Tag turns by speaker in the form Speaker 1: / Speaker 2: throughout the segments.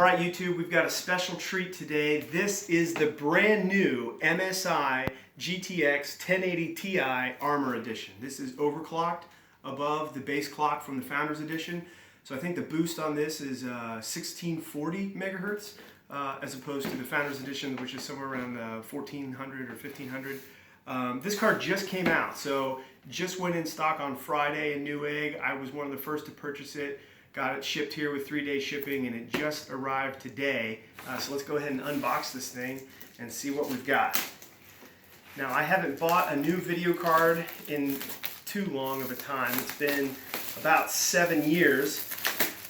Speaker 1: All right, YouTube, we've got a special treat today. This is the brand new MSI GTX 1080 Ti Armor Edition. This is overclocked above the base clock from the Founders Edition. So I think the boost on this is 1640 megahertz as opposed to the Founders Edition, which is somewhere around 1400 or 1500. This card just came out, so just went in stock on Friday in Newegg. I was one of the first to purchase it. Got it shipped here with 3-day shipping, and it just arrived today. So let's go ahead and unbox this thing and see what we've got. Now, I haven't bought a new video card in too long of a time. It's been about 7 years.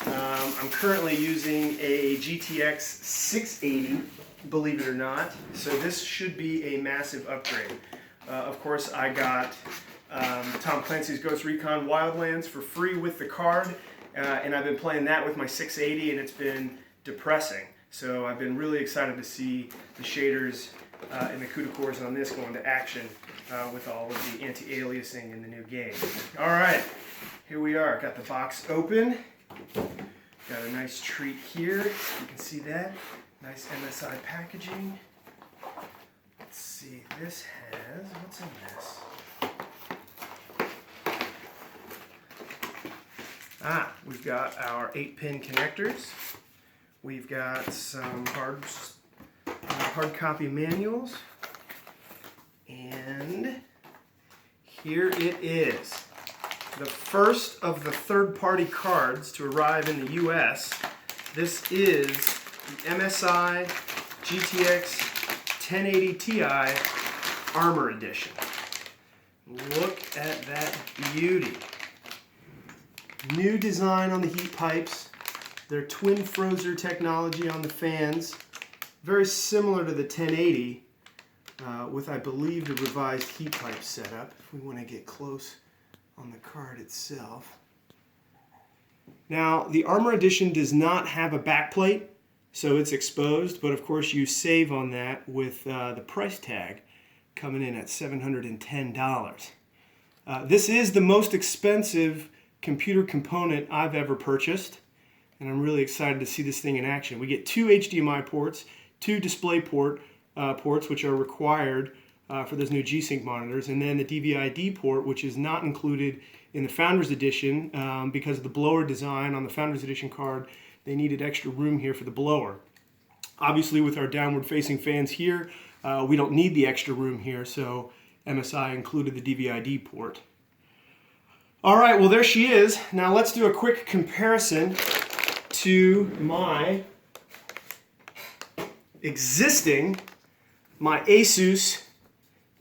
Speaker 1: I'm currently using a GTX 680, believe it or not. So this should be a massive upgrade. Of course, I got Tom Clancy's Ghost Recon Wildlands for free with the card. And I've been playing that with my 680, and it's been depressing. So I've been really excited to see the shaders and the CUDA cores on this go into action with all of the anti-aliasing in the new game. All right, here we are. Got the box open. Got a nice treat here. You can see that. Nice MSI packaging. Let's see, this has, what's in this? We've got our 8-pin connectors. We've got some hard copy manuals. And here it is. The first of the third-party cards to arrive in the US. This is the MSI GTX 1080 Ti Armor Edition. Look at that beauty. New design on the heat pipes. Their twin frozer technology on the fans. Very similar to the 1080 with, I believe, the revised heat pipe setup, if we want to get close on the card itself. Now, the Armor Edition does not have a backplate, so it's exposed, but of course you save on that with the price tag coming in at $710. This is the most expensive computer component I've ever purchased, and I'm really excited to see this thing in action. We get 2 HDMI ports, 2 display ports, which are required for those new G-Sync monitors, and then the DVI-D port, which is not included in the Founders Edition because of the blower design on the Founders Edition card. They needed extra room here for the blower. Obviously, with our downward-facing fans here, we don't need the extra room here, so MSI included the DVI-D port. All right, well, there she is. Now let's do a quick comparison to my Asus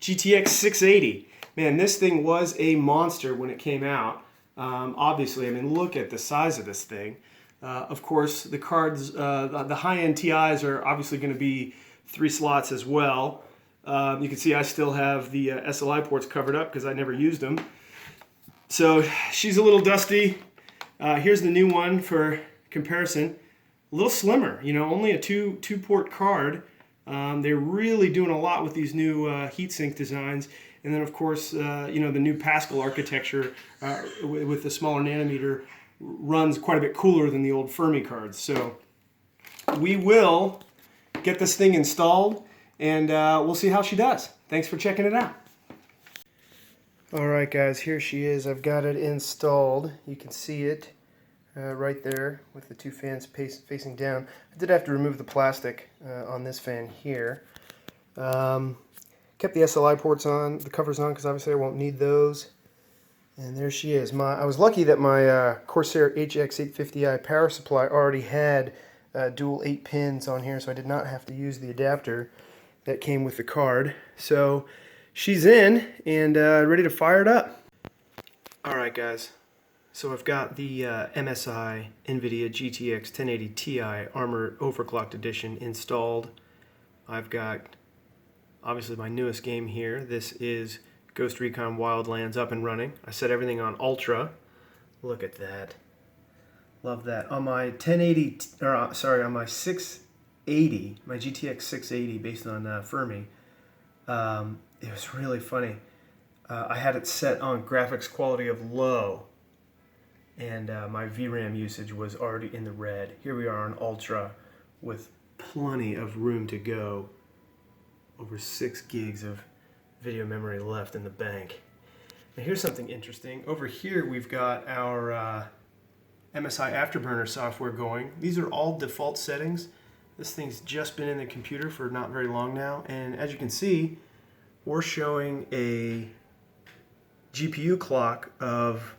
Speaker 1: GTX 680. Man, this thing was a monster when it came out. Obviously, I mean, look at the size of this thing. Of course, the cards, the high-end TIs are obviously going to be 3 slots as well. You can see I still have the SLI ports covered up because I never used them. So she's a little dusty. Here's the new one for comparison. A little slimmer, you know, only a two-port card. They're really doing a lot with these new heatsink designs. And then, of course, you know, the new Pascal architecture with the smaller nanometer runs quite a bit cooler than the old Fermi cards. So we will get this thing installed, and we'll see how she does. Thanks for checking it out. Alright guys, here she is. I've got it installed. You can see it right there with the 2 fans facing down. I did have to remove the plastic on this fan here. Kept the SLI ports on, the covers on, because obviously I won't need those. And there she is. I was lucky that my Corsair HX850i power supply already had dual 8 pins on here, so I did not have to use the adapter that came with the card. So she's in and ready to fire it up. Alright guys, so I've got the MSI NVIDIA GTX 1080 Ti Armor Overclocked Edition installed. I've got obviously my newest game here. This is Ghost Recon Wildlands up and running. I set everything on Ultra. Look at that. Love that. On my 1080, or sorry, on my 680, my GTX 680 based on Fermi, it was really funny. I had it set on graphics quality of low, and my VRAM usage was already in the red. Here we are on Ultra with plenty of room to go. Over 6 gigs of video memory left in the bank. Now here's something interesting. Over here we've got our MSI Afterburner software going. These are all default settings. This thing's just been in the computer for not very long now, and as you can see, we're showing a GPU clock of,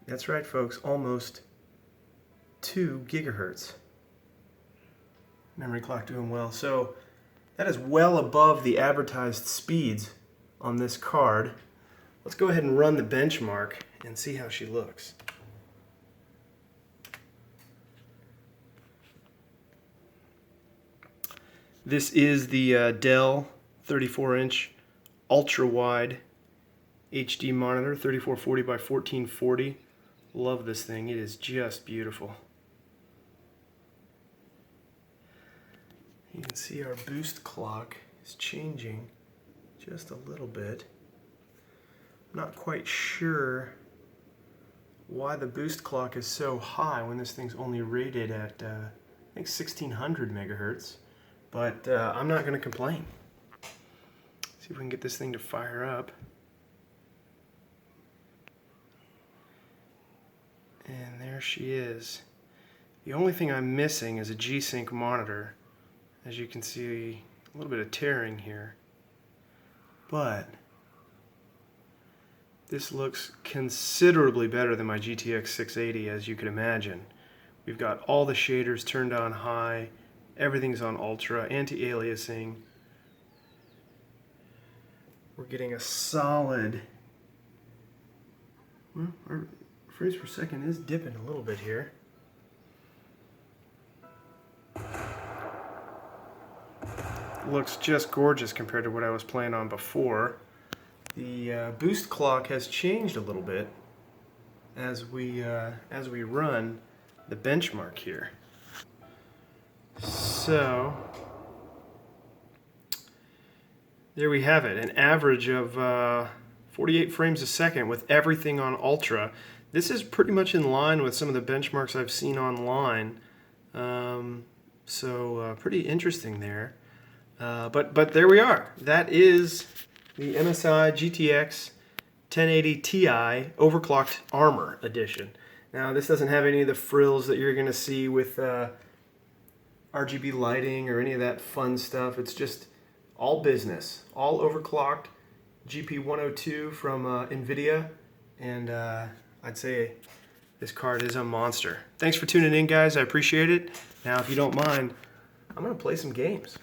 Speaker 1: that's right folks, almost 2 gigahertz. Memory clock doing well. So that is well above the advertised speeds on this card. Let's go ahead and run the benchmark and see how she looks. This is the Dell 34-inch ultra-wide HD monitor, 3440 by 1440. Love this thing. It is just beautiful. You can see our boost clock is changing just a little bit. I'm not quite sure why the boost clock is so high when this thing's only rated at I think 1600 megahertz, but I'm not going to complain. See if we can get this thing to fire up. And there she is. The only thing I'm missing is a G-Sync monitor. As you can see, a little bit of tearing here. But this looks considerably better than my GTX 680, as you could imagine. We've got all the shaders turned on high, everything's on ultra, anti-aliasing. We're getting a solid, well, our frames per second is dipping a little bit here. Looks just gorgeous compared to what I was playing on before. The boost clock has changed a little bit as we run the benchmark here. So there we have it, an average of 48 frames a second with everything on ultra. This is pretty much in line with some of the benchmarks I've seen online. Pretty interesting there. But there we are. That is the MSI GTX 1080 Ti overclocked Armor Edition. Now this doesn't have any of the frills that you're going to see with RGB lighting or any of that fun stuff. It's just all business, all overclocked GP102 from NVIDIA, and I'd say this card is a monster. Thanks for tuning in, guys. I appreciate it. Now, if you don't mind, I'm going to play some games.